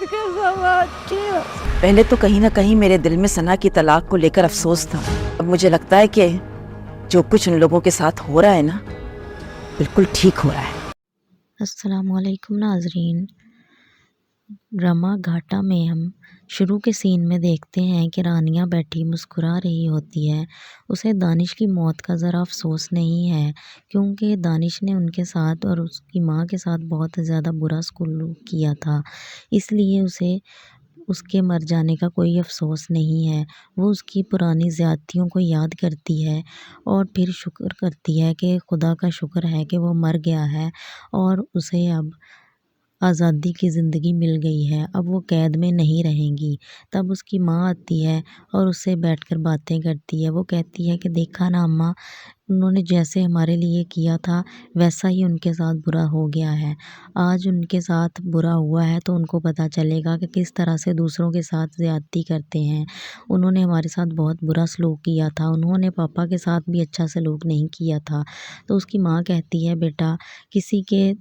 के समाज की। पहले तो कहीं ना कहीं मेरे दिल में सना की तलाक को लेकर अफसोस था। अब मुझे लगता है कि जो कुछ उन लोगों के साथ हो रहा है ना, बिल्कुल ठीक हो रहा है। अस्सलामुअलैकुम नाजरीन। ड्रामा घाटा में हम शुरू के सीन में देखते हैं कि रानिया बैठी मुस्कुरा रही होती है। उसे दानिश की मौत का ज़रा अफसोस नहीं है, क्योंकि दानिश ने उनके साथ और उसकी माँ के साथ बहुत ज़्यादा बुरा सलूक किया था, इसलिए उसे उसके मर जाने का कोई अफसोस नहीं है। वो उसकी पुरानी ज़्यादतियों को याद करती है और फिर शुक्र करती है कि खुदा का शुक्र है कि वो मर गया है और उसे अब आज़ादी की ज़िंदगी मिल गई है। अब वो कैद में नहीं रहेंगी। तब उसकी माँ आती है और उससे बैठकर बातें करती है। वो कहती है कि देखा ना अम्मा, उन्होंने जैसे हमारे लिए किया था वैसा ही उनके साथ बुरा हो गया है। आज उनके साथ बुरा हुआ है तो उनको पता चलेगा कि किस तरह से दूसरों के साथ ज़्यादती करते हैं। उन्होंने हमारे साथ बहुत बुरा सलूक किया था। उन्होंने पापा के साथ भी अच्छा सलूक नहीं किया था। तो उसकी माँ कहती है, बेटा, किसी के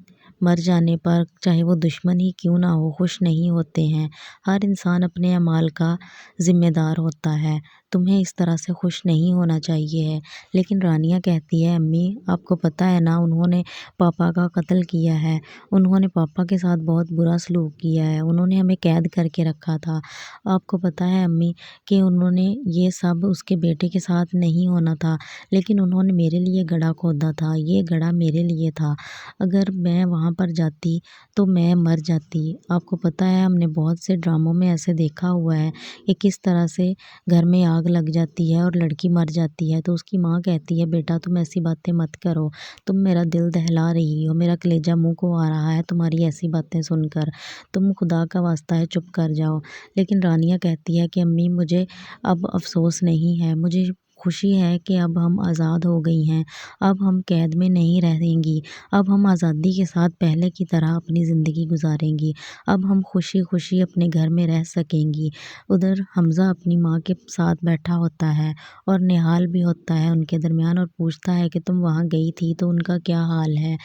मर जाने पर चाहे वो दुश्मन ही क्यों ना हो, खुश नहीं होते हैं। हर इंसान अपने अमाल का ज़िम्मेदार होता है। तुम्हें इस तरह से खुश नहीं होना चाहिए है। लेकिन रानिया कहती है, अम्मी आपको पता है ना, उन्होंने पापा का कत्ल किया है। उन्होंने पापा के साथ बहुत बुरा सलूक किया है। उन्होंने हमें कैद करके रखा था। आपको पता है अम्मी कि उन्होंने ये सब उसके बेटे के साथ नहीं होना था, लेकिन उन्होंने मेरे लिए गड्ढा खोदा था। ये गड्ढा मेरे लिए था। अगर मैं वहाँ पर जाती तो मैं मर जाती। आपको पता है हमने बहुत से ड्रामों में ऐसे देखा हुआ है कि किस तरह से घर में आग लग जाती है और लड़की मर जाती है। तो उसकी माँ कहती है, बेटा तुम ऐसी बातें मत करो, तुम मेरा दिल दहला रही हो, मेरा कलेजा मुँह को आ रहा है तुम्हारी ऐसी बातें सुनकर। तुम खुदा का वास्ता है चुप कर जाओ। लेकिन रानिया कहती है कि अम्मी मुझे अब अफ़सोस नहीं है, मुझे खुशी है कि अब हम आज़ाद हो गई हैं। अब हम कैद में नहीं रहेंगी। अब हम आज़ादी के साथ पहले की तरह अपनी ज़िंदगी गुजारेंगी। अब हम खुशी-खुशी अपने घर में रह सकेंगी। उधर हमज़ा अपनी माँ के साथ बैठा होता है और निहाल भी होता है उनके दरमियान और पूछता है कि तुम वहाँ गई थी तो उनका क्या हाल है?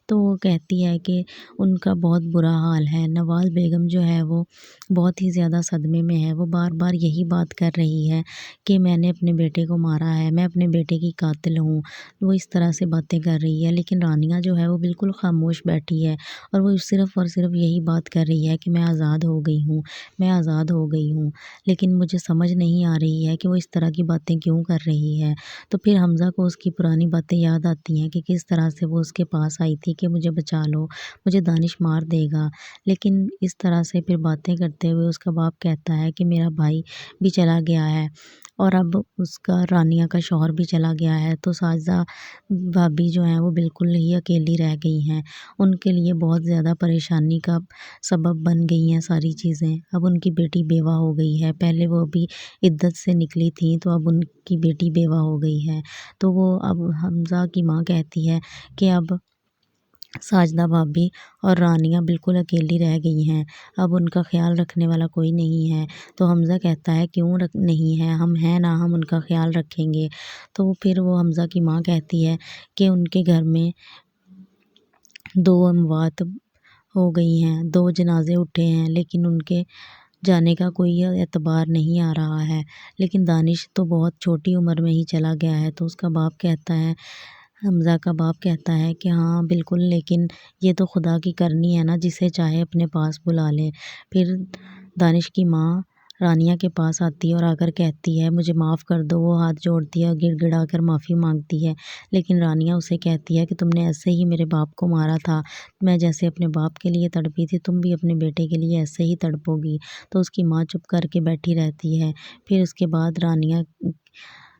तो वो कहती है कि उनका बहुत बुरा हाल है। नवाज़ बेगम जो है वो बहुत ही ज़्यादा सदमे में है। वो बार-बार यही बात कर रही है कि मैंने अपने बेटे को मारा है, मैं अपने बेटे की कातिल हूँ। वो इस तरह से बातें कर रही है, लेकिन रानिया जो है वो बिल्कुल ख़ामोश बैठी है और वो सिर्फ़ और सिर्फ़ यही बात कर रही है कि मैं आज़ाद हो गई हूँ, मैं आज़ाद हो गई हूँ। लेकिन मुझे समझ नहीं आ रही है कि वो इस तरह की बातें क्यों कर रही है। तो फिर हमज़ा को उसकी पुरानी बातें याद आती हैं कि किस तरह से वो उसके पास आई थी कि मुझे बचा लो, मुझे दानिश मार देगा। लेकिन इस तरह से फिर बातें करते हुए उसका बाप कहता है कि मेरा भाई भी चला गया है और अब उसका रानिया का शौहर भी चला गया है। तो साजिदा भाभी जो हैं वो बिल्कुल ही अकेली रह गई हैं। उनके लिए बहुत ज़्यादा परेशानी का सबब बन गई हैं सारी चीज़ें। अब उनकी बेटी बेवा हो गई है। पहले वो अभी इद्दत से निकली थीं तो अब उनकी बेटी बेवा हो गई है। तो वो अब हमज़ा की माँ कहती है कि अब साजिदा भाभी और रानिया बिल्कुल अकेली रह गई हैं। अब उनका ख़्याल रखने वाला कोई नहीं है। तो हमज़ा कहता है, क्यों रख नहीं है, हम हैं ना, हम उनका ख़्याल रखेंगे। तो फिर वो हमज़ा की माँ कहती है कि उनके घर में 2 अमवात हो गई हैं, 2 जनाज़े उठे हैं, लेकिन उनके जाने का कोई एतबार नहीं आ रहा है। लेकिन दानिश तो बहुत छोटी उम्र में ही चला गया है। तो उसका बाप कहता है, हमज़ा का बाप कहता है कि हाँ बिल्कुल, लेकिन ये तो खुदा की करनी है ना, जिसे चाहे अपने पास बुला ले। फिर दानिश की माँ रानिया के पास आती है और आकर कहती है, मुझे माफ़ कर दो। वो हाथ जोड़ती है और गिड़गिड़ा कर माफ़ी मांगती है। लेकिन रानिया उसे कहती है कि तुमने ऐसे ही मेरे बाप को मारा था। मैं जैसे अपने बाप के लिए तड़पी थी, तुम भी अपने बेटे के लिए ऐसे ही तड़पोगी। तो उसकी माँ चुप करके बैठी रहती है। फिर उसके बाद रानिया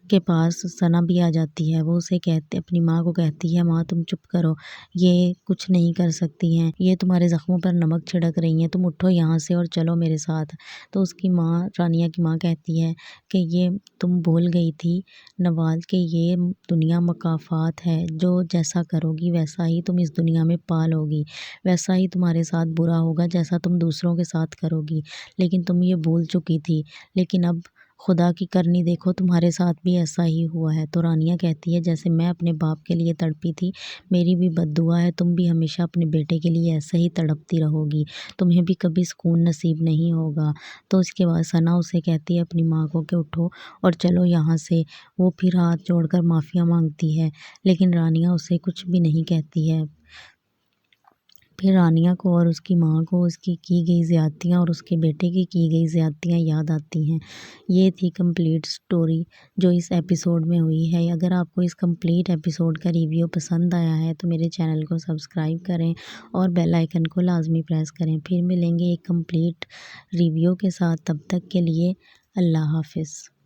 के पास सना भी आ जाती है। वो उसे कहते अपनी माँ को कहती है, माँ तुम चुप करो, ये कुछ नहीं कर सकती हैं, ये तुम्हारे ज़ख्मों पर नमक छिड़क रही हैं, तुम उठो यहाँ से और चलो मेरे साथ। तो उसकी माँ, रानिया की माँ कहती है कि ये तुम भूल गई थी नवाज़ कि ये दुनिया मुकाफ़ात है, जो जैसा करोगी वैसा ही तुम इस दुनिया में पालोगी, वैसा ही तुम्हारे साथ बुरा होगा जैसा तुम दूसरों के साथ करोगी। लेकिन तुम ये भूल चुकी थी। लेकिन अब خدا کی کرنی دیکھو تمہارے ساتھ بھی ایسا ہی ہوا ہے۔ تو رانیہ کہتی ہے جیسے میں اپنے باپ کے لیے تڑپی تھی، میری بھی بد دعا ہے، تم بھی ہمیشہ اپنے بیٹے کے لیے ایسے ہی تڑپتی رہو گی، تمہیں بھی کبھی سکون نصیب نہیں ہوگا۔ تو اس کے بعد ثنا اسے کہتی ہے اپنی ماں کو کہ اٹھو اور چلو یہاں سے۔ وہ پھر ہاتھ جوڑ کر معافیا مانگتی ہے، لیکن رانیہ اسے کچھ بھی نہیں کہتی ہے۔ پھر رانیہ کو اور اس کی ماں کو اس کی گئی زیادتیاں اور اس کے بیٹے کی گئی زیادتیاں یاد آتی ہیں۔ یہ تھی کمپلیٹ سٹوری جو اس ایپیسوڈ میں ہوئی ہے۔ اگر آپ کو اس کمپلیٹ ایپیسوڈ کا ریویو پسند آیا ہے تو میرے چینل کو سبسکرائب کریں اور بیل آئیکن کو لازمی پریس کریں۔ پھر ملیں گے ایک کمپلیٹ ریویو کے ساتھ، تب تک کے لیے اللہ حافظ۔